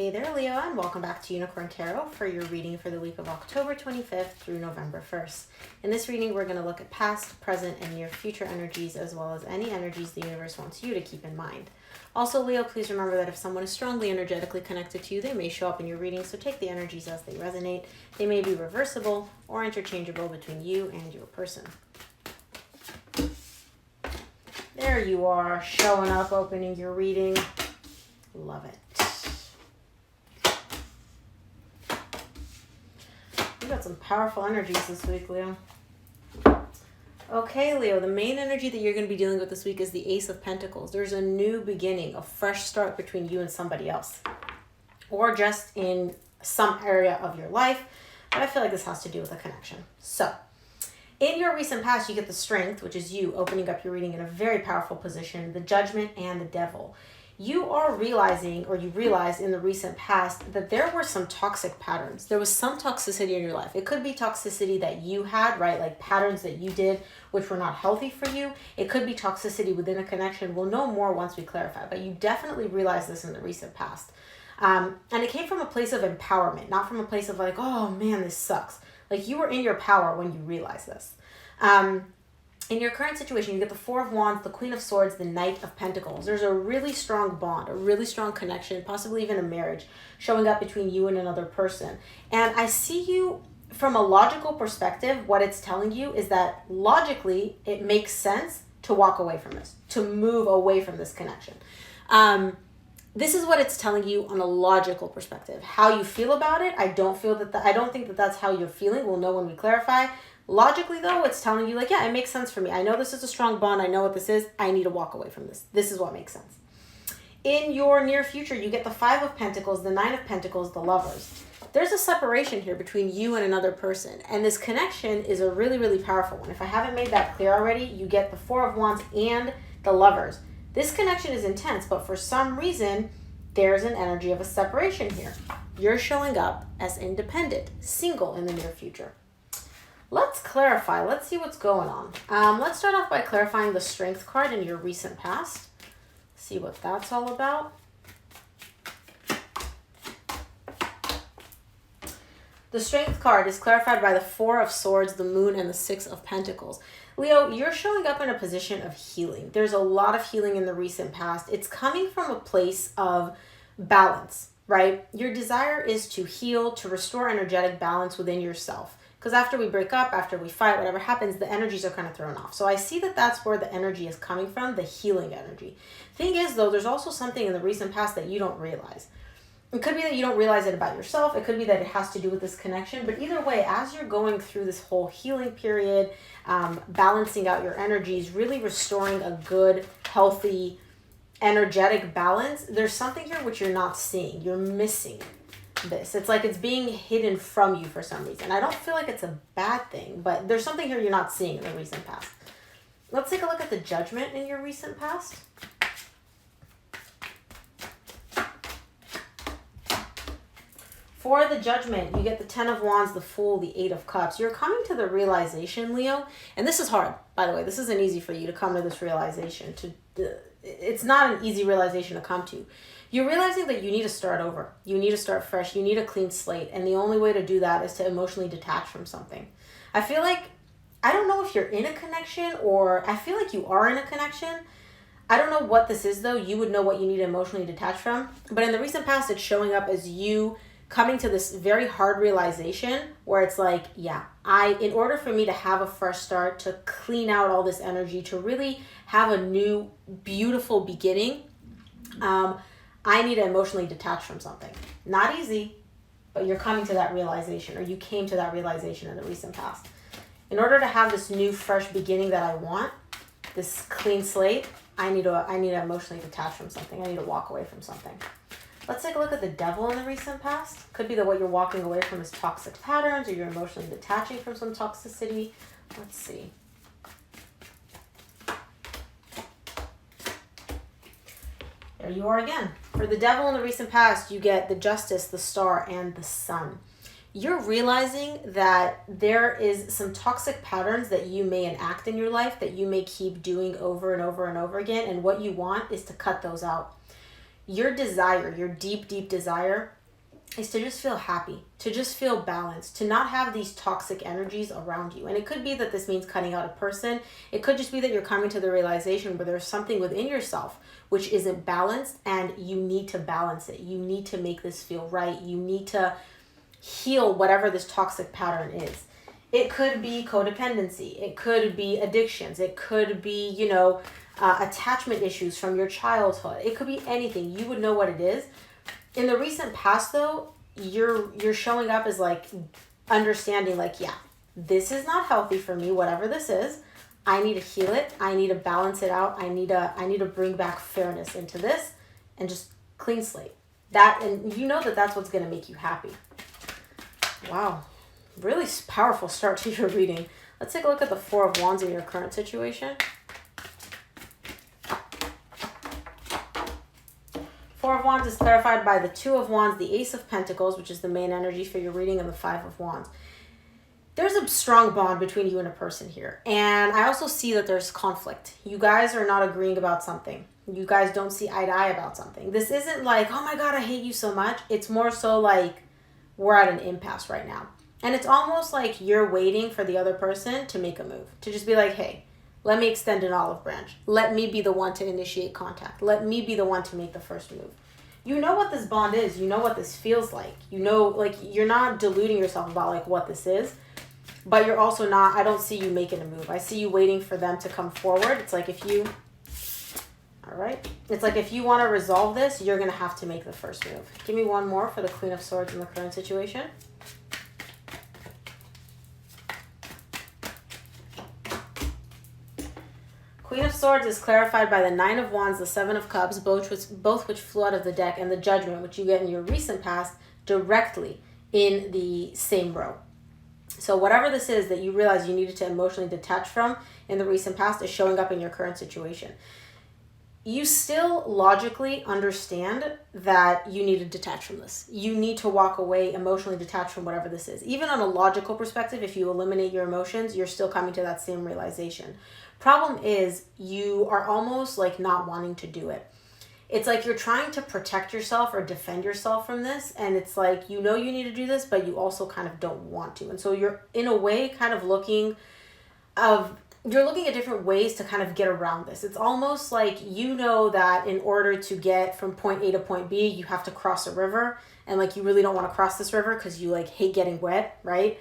Hey there, Leo, and welcome back to Unicorn Tarot for your reading for the week of October 25th through November 1st. In this reading, we're going to look at past, present, and near future energies, as well as any energies the universe wants you to keep in mind. Also, Leo, please remember that if someone is strongly energetically connected to you, they may show up in your reading, so take the energies as they resonate. They may be reversible or interchangeable between you and your person. There you are, showing up, opening your reading. Love it. You got some powerful energies this week, Leo. Okay, Leo, the main energy that you're going to be dealing with this week is the Ace of Pentacles. There's a new beginning, a fresh start between you and somebody else, or just in some area of your life, but I feel like this has to do with a connection. So, in your recent past, you get the Strength, which is you opening up your reading in a very powerful position, the Judgment, and the Devil. You are realizing, or you realized in the recent past, that there were some toxic patterns. There was some toxicity in your life. It could be toxicity that you had, right? Like patterns that you did which were not healthy for you. It could be toxicity within a connection. We'll know more once we clarify, but you definitely realized this in the recent past. And it came from a place of empowerment, not from a place of like, oh man, this sucks. Like you were in your power when you realized this. In your current situation, you get the Four of Wands, the Queen of Swords, the Knight of Pentacles. There's a really strong bond, a really strong connection, possibly even a marriage showing up between you and another person. And I see you from a logical perspective. What it's telling you is that logically, it makes sense to walk away from this, to move away from this connection. This is what it's telling you on a logical perspective. How you feel about it, I don't think that that's how you're feeling. We'll know when we clarify. Logically, though, it's telling you like, yeah, it makes sense for me. I know this is a strong bond. I know what this is. I need to walk away from this. This is what makes sense. In your near future, you get the Five of Pentacles, the Nine of Pentacles, the Lovers. There's a separation here between you and another person. And this connection is a really, really powerful one. If I haven't made that clear already, you get the Four of Wands and the Lovers. This connection is intense, but for some reason, there's an energy of a separation here. You're showing up as independent, single in the near future. Let's clarify. Let's see what's going on. Let's start off by clarifying the Strength card in your recent past. See what that's all about. The Strength card is clarified by the Four of Swords, the Moon, and the Six of Pentacles. Leo, you're showing up in a position of healing. There's a lot of healing in the recent past. It's coming from a place of balance, right? Your desire is to heal, to restore energetic balance within yourself. Because after we break up, after we fight, whatever happens, the energies are kind of thrown off. So I see that that's where the energy is coming from, the healing energy. Thing is, though, there's also something in the recent past that you don't realize. It could be that you don't realize it about yourself. It could be that it has to do with this connection. But either way, as you're going through this whole healing period, balancing out your energies, really restoring a good, healthy, energetic balance, there's something here which you're not seeing. You're missing this. It's like it's being hidden from you for some reason. I don't feel like it's a bad thing, but there's something here you're not seeing in the recent past. Let's take a look at the Judgment in your recent past. For the Judgment, you get the Ten of Wands, the Fool, the Eight of Cups. You're coming to the realization, Leo, and this is hard, by the way. This isn't easy for you to come to this realization. It's not an easy realization to come to. You're realizing that you need to start over. You need to start fresh. You need a clean slate. And the only way to do that is to emotionally detach from something. I feel like, I don't know if you're in a connection or I feel like you are in a connection. I don't know what this is though. You would know what you need to emotionally detach from. But in the recent past, it's showing up as you coming to this very hard realization where it's like, yeah, in order for me to have a fresh start, to clean out all this energy, to really have a new, beautiful beginning, I need to emotionally detach from something. Not easy, but you're coming to that realization, or you came to that realization in the recent past. In order to have this new, fresh beginning that I want, this clean slate, I need to emotionally detach from something. I need to walk away from something. Let's take a look at the Devil in the recent past. Could be that what you're walking away from is toxic patterns, or you're emotionally detaching from some toxicity. Let's see. There you are again. For the Devil in the recent past, you get the Justice, the Star, and the Sun. You're realizing that there is some toxic patterns that you may enact in your life that you may keep doing over and over and over again. And what you want is to cut those out. Your desire, your deep, deep desire is to just feel happy, to just feel balanced, to not have these toxic energies around you. And it could be that this means cutting out a person. It could just be that you're coming to the realization where there's something within yourself which isn't balanced and you need to balance it. You need to make this feel right. You need to heal whatever this toxic pattern is. It could be codependency. It could be addictions. It could be, attachment issues from your childhood. It could be anything. You would know what it is. In the recent past, though, you're showing up as like understanding, like, yeah, this is not healthy for me. Whatever this is, I need to heal it. I need to balance it out. I need to bring back fairness into this, and just clean slate. And you know that that's what's gonna make you happy. Wow, really powerful start to your reading. Let's take a look at the Four of Wands in your current situation. Four of Wands is clarified by the Two of Wands, the Ace of Pentacles, which is the main energy for your reading, and the Five of Wands. There's a strong bond between you and a person here. And I also see that there's conflict. You guys are not agreeing about something. You guys don't see eye to eye about something. This isn't like, oh my God, I hate you so much. It's more so like we're at an impasse right now. And it's almost like you're waiting for the other person to make a move. To just be like, hey, let me extend an olive branch. Let me be the one to initiate contact. Let me be the one to make the first move. You know what this bond is. You know what this feels like. You know, like, you're not deluding yourself about like what this is, but you're also not, I don't see you making a move. I see you waiting for them to come forward. It's like if you, all right. It's like if you want to resolve this, you're going to have to make the first move. Give me one more for the Queen of Swords in the current situation. Queen of Swords is clarified by the Nine of Wands, the Seven of Cups, both which flew out of the deck, and the Judgment, which you get in your recent past, directly in the same row. So whatever this is that you realize you needed to emotionally detach from in the recent past is showing up in your current situation. You still logically understand that you need to detach from this. You need to walk away emotionally detached from whatever this is. Even on a logical perspective, if you eliminate your emotions, you're still coming to that same realization. Problem is, you are almost like not wanting to do it. It's like you're trying to protect yourself or defend yourself from this. And it's like, you know you need to do this, but you also kind of don't want to. And so you're in a way kind of looking at different ways to kind of get around this. It's almost like you know that in order to get from point A to point B, you have to cross a river. And like you really don't want to cross this river because you like hate getting wet, right?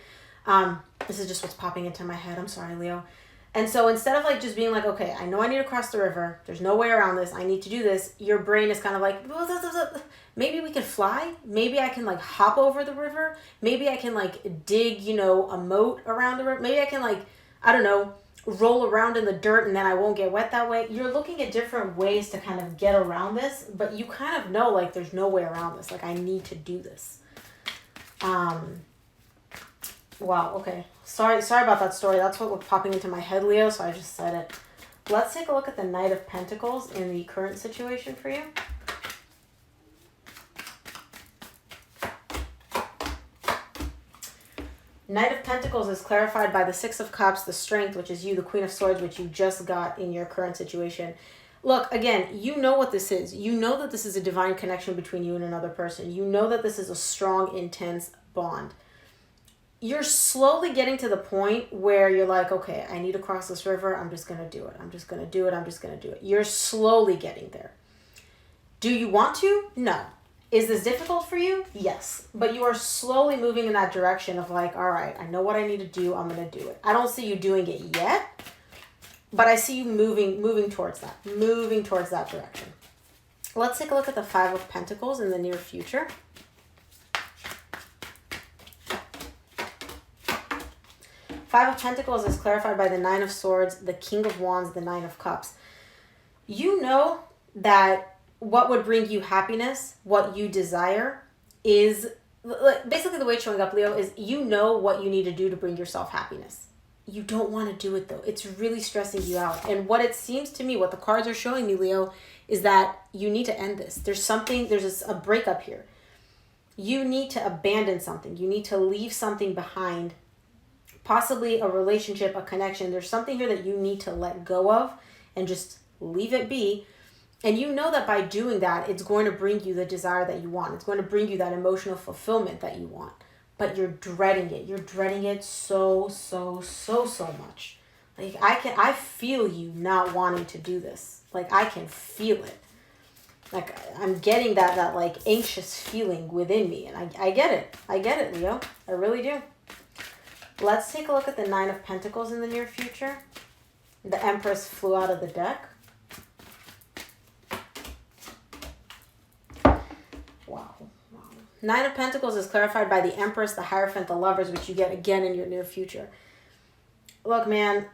This is just what's popping into my head. I'm sorry, Leo. And so instead of like just being like, okay, I know I need to cross the river. There's no way around this. I need to do this. Your brain is kind of like, maybe we can fly. Maybe I can like hop over the river. Maybe I can like dig, a moat around the river. Maybe I can like, I don't know, roll around in the dirt and then I won't get wet that way. You're looking at different ways to kind of get around this, but you kind of know like there's no way around this. Like I need to do this. Wow, okay. Sorry about that story. That's what was popping into my head, Leo, so I just said it. Let's take a look at the Knight of Pentacles in the current situation for you. Knight of Pentacles is clarified by the Six of Cups, the Strength, which is you, the Queen of Swords, which you just got in your current situation. Look, again, you know what this is. You know that this is a divine connection between you and another person. You know that this is a strong, intense bond. You're slowly getting to the point where you're like, okay, I need to cross this river. I'm just going to do it. I'm just going to do it. I'm just going to do it. You're slowly getting there. Do you want to? No. Is this difficult for you? Yes. But you are slowly moving in that direction of like, all right, I know what I need to do. I'm going to do it. I don't see you doing it yet, but I see you moving towards that direction. Let's take a look at the Five of Pentacles in the near future. Five of Pentacles is clarified by the Nine of Swords, the King of Wands, the Nine of Cups. You know that what would bring you happiness, what you desire, is basically the way it's showing up, Leo, is you know what you need to do to bring yourself happiness. You don't want to do it though. It's really stressing you out. And what it seems to me, what the cards are showing me, Leo, is that you need to end this. There's a breakup here. You need to abandon something. You need to leave something behind. Possibly a relationship, a connection. There's something here that you need to let go of and just leave it be. And you know that by doing that, it's going to bring you the desire that you want. It's going to bring you that emotional fulfillment that you want. But you're dreading it. You're dreading it so much. Like I feel you not wanting to do this. Like I can feel it. Like I'm getting that like anxious feeling within me. And I get it. I get it, Leo. I really do. Let's take a look at the Nine of Pentacles in the near future. The Empress flew out of the deck. Wow. Nine of Pentacles is clarified by the Empress, the Hierophant, the Lovers, which you get again in your near future. Look, man,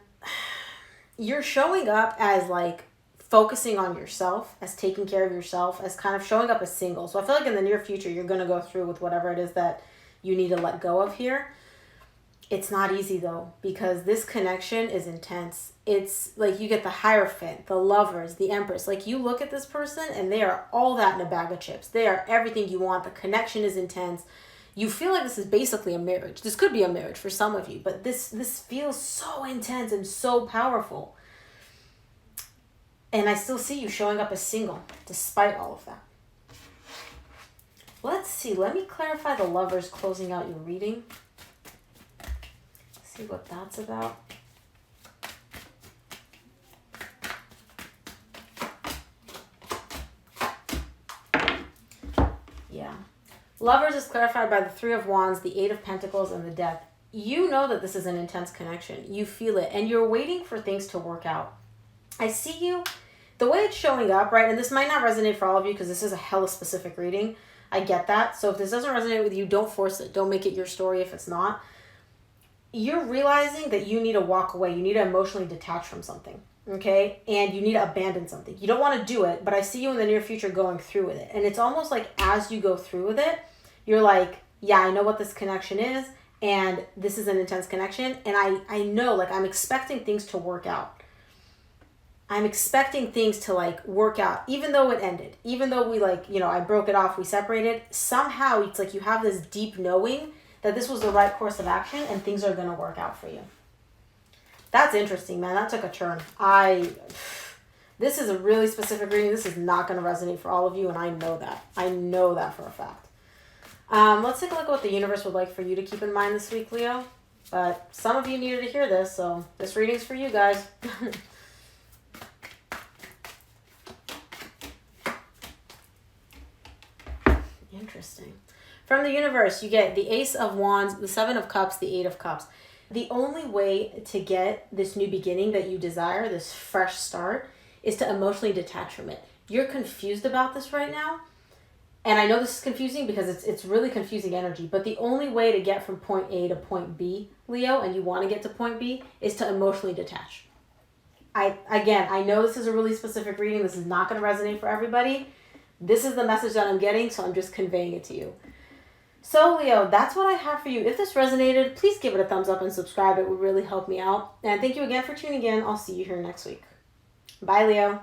you're showing up as like focusing on yourself, as taking care of yourself, as kind of showing up as single. So I feel like in the near future, you're going to go through with whatever it is that you need to let go of here. It's not easy though, because this connection is intense. It's like you get the Hierophant, the Lovers, the Empress. Like you look at this person and they are all that in a bag of chips. They are everything you want. The connection is intense. You feel like this is basically a marriage. This could be a marriage for some of you, but this feels so intense and so powerful. And I still see you showing up as single despite all of that. Let's see. Let me clarify the Lovers closing out your reading. See what that's about. Yeah. Lovers is clarified by the Three of Wands, the Eight of Pentacles, and the Death. You know that this is an intense connection. You feel it, and you're waiting for things to work out. I see you, the way it's showing up, right? And this might not resonate for all of you because this is a hella specific reading. I get that. So if this doesn't resonate with you, don't force it. Don't make it your story if it's not. You're realizing that you need to walk away. You need to emotionally detach from something, okay? And you need to abandon something. You don't want to do it, but I see you in the near future going through with it. And it's almost like as you go through with it, you're like, yeah, I know what this connection is, and this is an intense connection, and I know, like, I'm expecting things to work out. I'm expecting things to, like, work out, even though it ended. Even though we, like, you know, I broke it off, we separated. Somehow, it's like you have this deep knowing that this was the right course of action and things are going to work out for you. That's interesting, man. That took a turn. This is a really specific reading. This is not going to resonate for all of you, and I know that. I know that for a fact. Let's take a look at what the universe would like for you to keep in mind this week, Leo. But some of you needed to hear this, so this reading's for you guys. Interesting. From the universe, you get the Ace of Wands, the Seven of Cups, the Eight of Cups. The only way to get this new beginning that you desire, this fresh start, is to emotionally detach from it. You're confused about this right now. And I know this is confusing because it's really confusing energy. But the only way to get from point A to point B, Leo, and you want to get to point B, is to emotionally detach. I know this is a really specific reading. This is not going to resonate for everybody. This is the message that I'm getting, so I'm just conveying it to you. So, Leo, that's what I have for you. If this resonated, please give it a thumbs up and subscribe. It would really help me out. And thank you again for tuning in. I'll see you here next week. Bye, Leo.